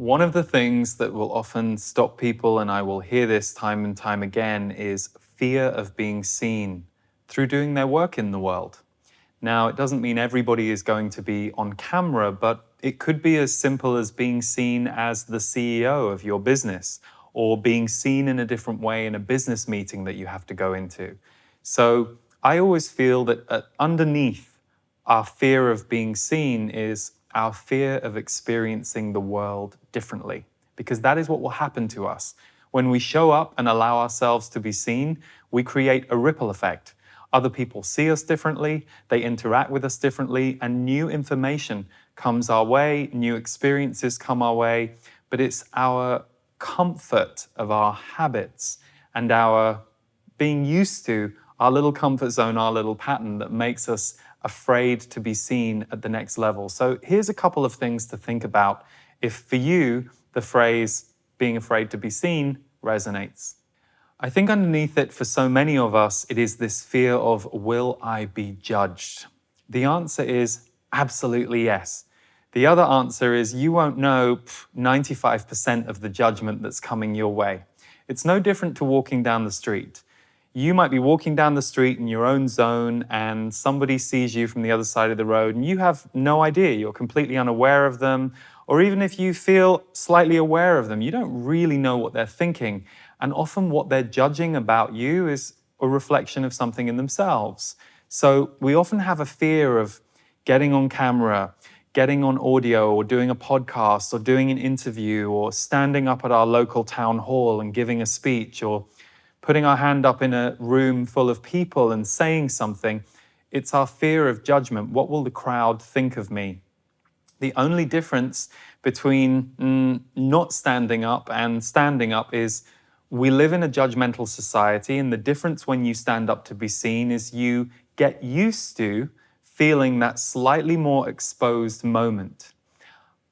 One of the things that will often stop people, and I will hear this time and time again, is fear of being seen through doing their work in the world. Now, it doesn't mean everybody is going to be on camera, but it could be as simple as being seen as the CEO of your business, or being seen in a different way in a business meeting that you have to go into. So I always feel that underneath our fear of being seen is our fear of experiencing the world differently, because that is what will happen to us. When we show up and allow ourselves to be seen, we create a ripple effect. Other people see us differently, they interact with us differently, and new information comes our way, new experiences come our way, but it's our comfort of our habits and our being used to our little comfort zone, our little pattern that makes us afraid to be seen at the next level. So here's a couple of things to think about if for you the phrase being afraid to be seen resonates. I think underneath it for so many of us, it is this fear of, will I be judged? The answer is absolutely yes. The other answer is you won't know 95% of the judgment that's coming your way. It's no different to walking down the street. You might be walking down the street in your own zone and somebody sees you from the other side of the road and you have no idea, you're completely unaware of them, or even if you feel slightly aware of them, you don't really know what they're thinking. And often what they're judging about you is a reflection of something in themselves. So we often have a fear of getting on camera, getting on audio, or doing a podcast, or doing an interview, or standing up at our local town hall and giving a speech, or putting our hand up in a room full of people and saying something. It's our fear of judgment. What will the crowd think of me? The only difference between not standing up and standing up is we live in a judgmental society, and the difference when you stand up to be seen is you get used to feeling that slightly more exposed moment.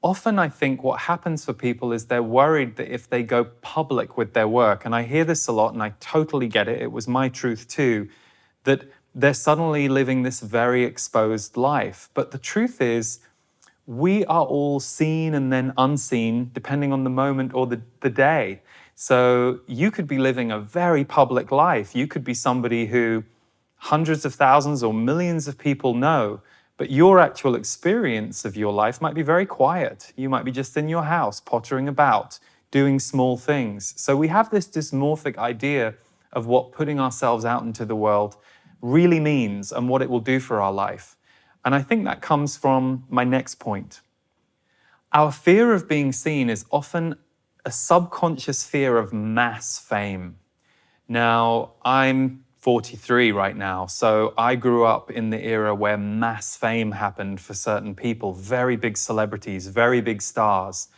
Often I think what happens for people is they're worried that if they go public with their work, and I hear this a lot and I totally get it, it was my truth too, that they're suddenly living this very exposed life. But the truth is, we are all seen and then unseen depending on the moment or the day. So you could be living a very public life. You could be somebody who hundreds of thousands or millions of people know, but your actual experience of your life might be very quiet. You might be just in your house, pottering about, doing small things. So we have this dysmorphic idea of what putting ourselves out into the world really means and what it will do for our life. And I think that comes from my next point. Our fear of being seen is often a subconscious fear of mass fame. Now, I'm 43 right now, so I grew up in the era where mass fame happened for certain people, very big celebrities, very big stars.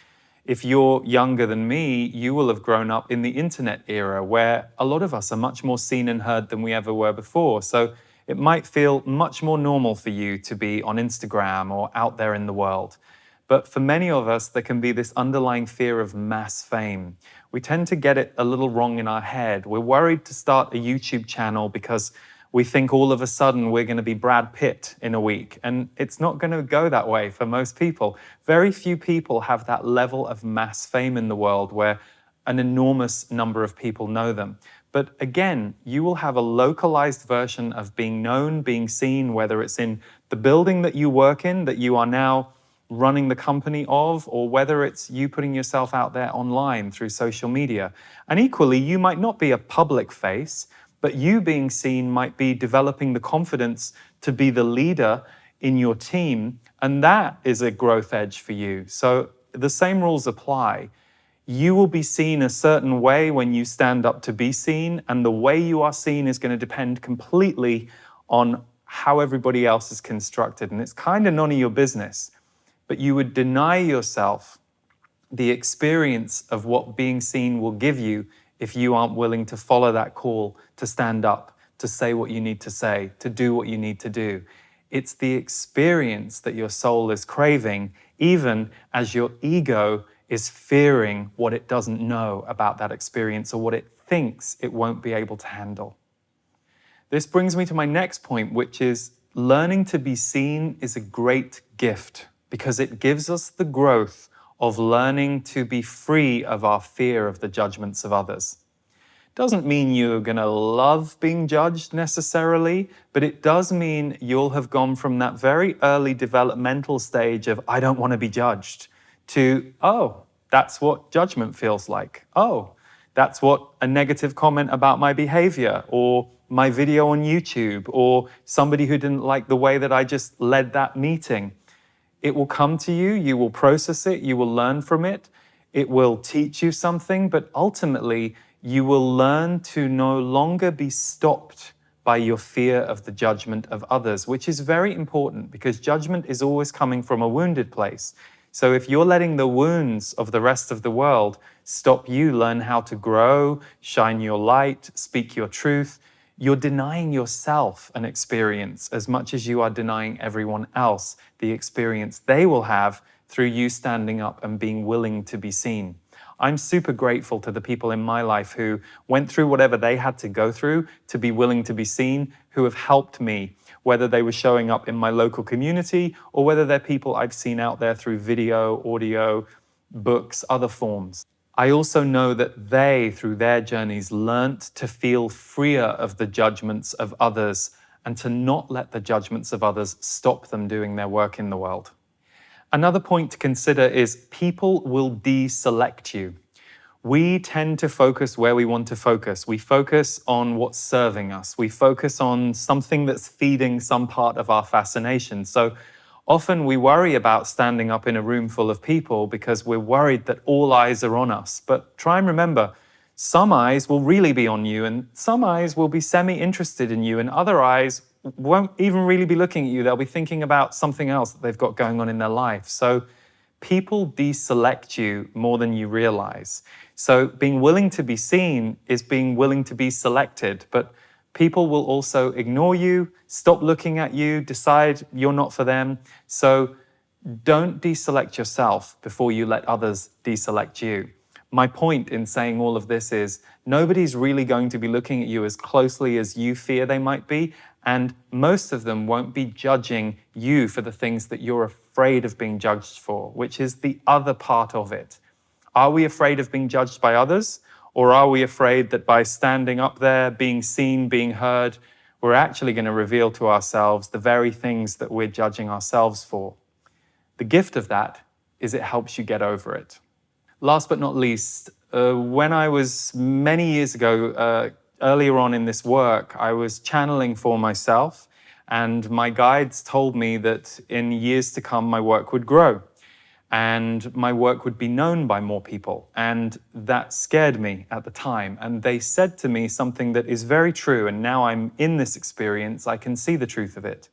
If you're younger than me, you will have grown up in the internet era where a lot of us are much more seen and heard than we ever were before. So it might feel much more normal for you to be on Instagram or out there in the world. But for many of us, there can be this underlying fear of mass fame. We tend to get it a little wrong in our head. We're worried to start a YouTube channel because we think all of a sudden we're going to be Brad Pitt in a week. And it's not going to go that way for most people. Very few people have that level of mass fame in the world where an enormous number of people know them. But again, you will have a localized version of being known, being seen, whether it's in the building that you work in, that you are now running the company of, or whether it's you putting yourself out there online through social media. And equally, you might not be a public face, but you being seen might be developing the confidence to be the leader in your team, and that is a growth edge for you. So the same rules apply. You will be seen a certain way when you stand up to be seen, and the way you are seen is going to depend completely on how everybody else is constructed, and it's kind of none of your business. But you would deny yourself the experience of what being seen will give you if you aren't willing to follow that call, to stand up, to say what you need to say, to do what you need to do. It's the experience that your soul is craving, even as your ego is fearing what it doesn't know about that experience or what it thinks it won't be able to handle. This brings me to my next point, which is learning to be seen is a great gift because it gives us the growth of learning to be free of our fear of the judgments of others. Doesn't mean you're going to love being judged necessarily, but it does mean you'll have gone from that very early developmental stage of, I don't want to be judged, to, oh, that's what judgment feels like. Oh, that's what a negative comment about my behavior or my video on YouTube or somebody who didn't like the way that I just led that meeting. It will come to you, you will process it, you will learn from it, it will teach you something, but ultimately, you will learn to no longer be stopped by your fear of the judgment of others, which is very important because judgment is always coming from a wounded place. So if you're letting the wounds of the rest of the world stop you learn how to grow, shine your light, speak your truth, you're denying yourself an experience as much as you are denying everyone else the experience they will have through you standing up and being willing to be seen. I'm super grateful to the people in my life who went through whatever they had to go through to be willing to be seen, who have helped me, whether they were showing up in my local community or whether they're people I've seen out there through video, audio, books, other forms. I also know that they, through their journeys, learnt to feel freer of the judgments of others and to not let the judgments of others stop them doing their work in the world. Another point to consider is people will deselect you. We tend to focus where we want to focus. We focus on what's serving us. We focus on something that's feeding some part of our fascination. So often we worry about standing up in a room full of people because we're worried that all eyes are on us. But try and remember, some eyes will really be on you and some eyes will be semi-interested in you and other eyes won't even really be looking at you. They'll be thinking about something else that they've got going on in their life. So people deselect you more than you realize. So being willing to be seen is being willing to be selected, but people will also ignore you, stop looking at you, decide you're not for them. So don't deselect yourself before you let others deselect you. My point in saying all of this is nobody's really going to be looking at you as closely as you fear they might be, and most of them won't be judging you for the things that you're afraid of being judged for, which is the other part of it. Are we afraid of being judged by others? Or are we afraid that by standing up there, being seen, being heard, we're actually going to reveal to ourselves the very things that we're judging ourselves for? The gift of that is it helps you get over it. Last but not least, when I was many years ago, earlier on in this work, I was channeling for myself, and my guides told me that in years to come, my work would grow and my work would be known by more people. And that scared me at the time. And they said to me something that is very true. And now I'm in this experience, I can see the truth of it.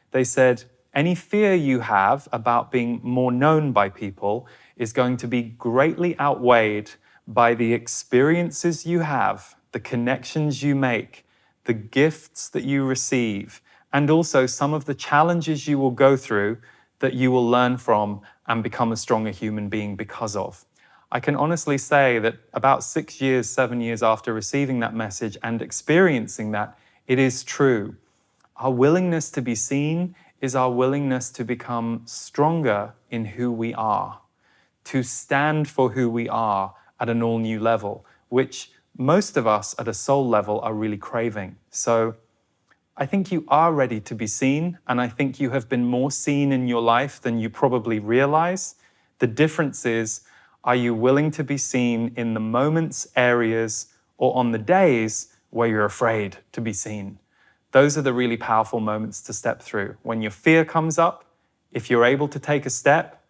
They said, any fear you have about being more known by people is going to be greatly outweighed by the experiences you have, the connections you make, the gifts that you receive, and also some of the challenges you will go through that you will learn from and become a stronger human being because of. I can honestly say that about 6 years, 7 years after receiving that message and experiencing that, it is true. Our willingness to be seen is our willingness to become stronger in who we are, to stand for who we are at an all-new level, which most of us at a soul level are really craving. So I think you are ready to be seen, and I think you have been more seen in your life than you probably realize. The difference is, are you willing to be seen in the moments, areas, or on the days where you're afraid to be seen? Those are the really powerful moments to step through. When your fear comes up, if you're able to take a step,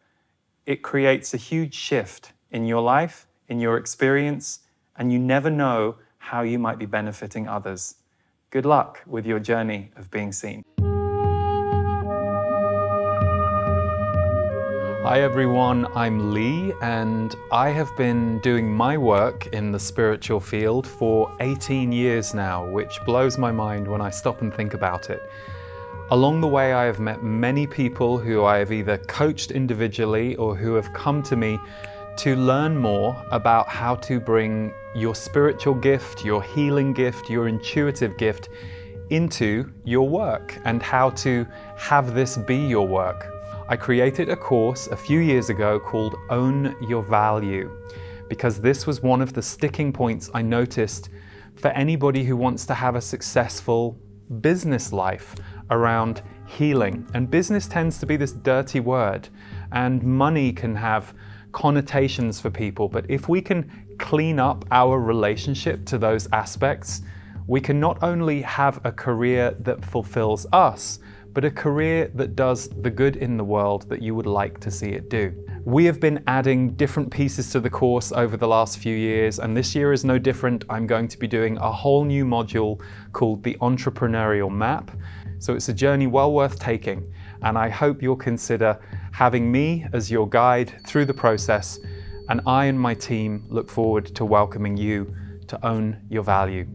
it creates a huge shift in your life, in your experience, and you never know how you might be benefiting others. Good luck with your journey of being seen. Hi everyone, I'm Lee, and I have been doing my work in the spiritual field for 18 years now, which blows my mind when I stop and think about it. Along the way, I have met many people who I have either coached individually or who have come to me to learn more about how to bring your spiritual gift, your healing gift, your intuitive gift into your work and how to have this be your work. I created a course a few years ago called Own Your Value, because this was one of the sticking points I noticed for anybody who wants to have a successful business life around healing. And business tends to be this dirty word, and money can have connotations for people. But if we can clean up our relationship to those aspects, we can not only have a career that fulfills us, but a career that does the good in the world that you would like to see it do. We have been adding different pieces to the course over the last few years, and this year is no different. I'm going to be doing a whole new module called the Entrepreneurial Map. So it's a journey well worth taking, and I hope you'll consider having me as your guide through the process, and I and my team look forward to welcoming you to own your value.